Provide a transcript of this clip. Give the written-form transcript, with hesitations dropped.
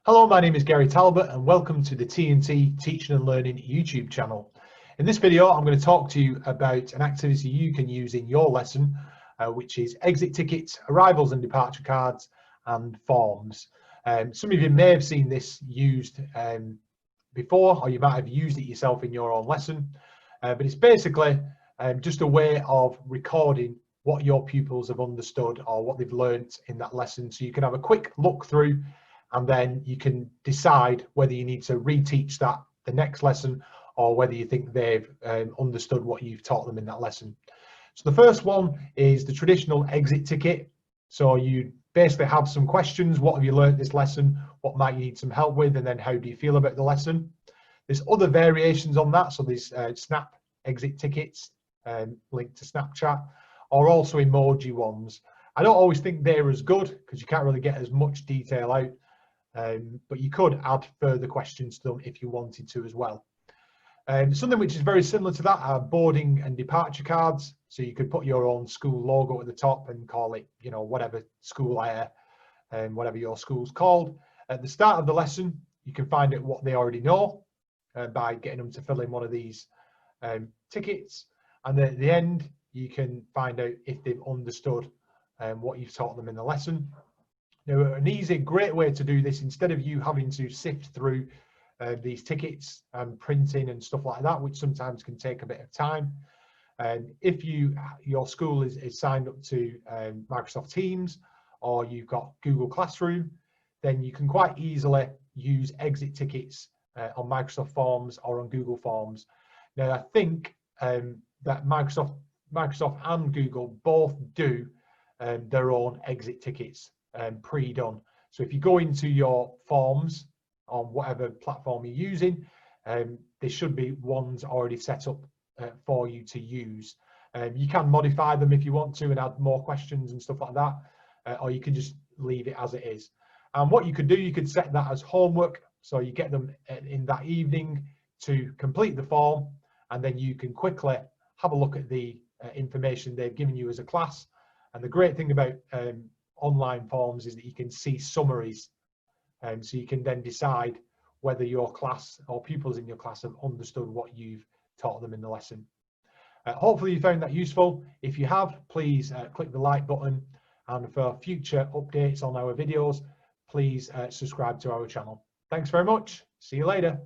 Hello, my name is Gary Talbot and welcome to the TNT Teaching and Learning YouTube channel. In this video, I'm going to talk to you about an activity you can use in your lesson, which is exit tickets, arrivals and departure cards, and forms. Some of you may have seen this used before, or you might have used it yourself in your own lesson, but it's basically just a way of recording what your pupils have understood or what they've learnt in that lesson, so you can have a quick look through and then you can decide whether you need to reteach that the next lesson or whether you think they've understood what you've taught them in that lesson. So the first one is the traditional exit ticket. So you basically have some questions. What have you learned this lesson? What might you need some help with? And then how do you feel about the lesson? There's other variations on that. So there's snap exit tickets linked to Snapchat, or also emoji ones. I don't always think they're as good because you can't really get as much detail out. But you could add further questions to them if you wanted to as well. Something which is very similar to that are boarding and departure cards. So you could put your own school logo at the top and call it, you know, whatever school air and whatever your school's called. At the start of the lesson, you can find out what they already know by getting them to fill in one of these tickets. And then at the end, you can find out if they've understood what you've taught them in the lesson. Now, an easy, great way to do this, instead of you having to sift through these tickets and printing and stuff like that, which sometimes can take a bit of time. If your school is signed up to Microsoft Teams or you've got Google Classroom, then you can quite easily use exit tickets on Microsoft Forms or on Google Forms. Now, I think that Microsoft and Google both do their own exit tickets pre-done. So if you go into your forms on whatever platform you're using, there should be ones already set up for you to use. You can modify them if you want to and add more questions and stuff like that, or you can just leave it as it is. And what you could do, you could set that as homework, so you get them in that evening to complete the form, and then you can quickly have a look at the information they've given you as a class. And the great thing about online forms is that you can see summaries, so you can then decide whether your class or pupils in your class have understood what you've taught them in the lesson. Hopefully you found that useful. If you have, please click the like button, and for future updates on our videos, please subscribe to our channel. Thanks very much. See you later.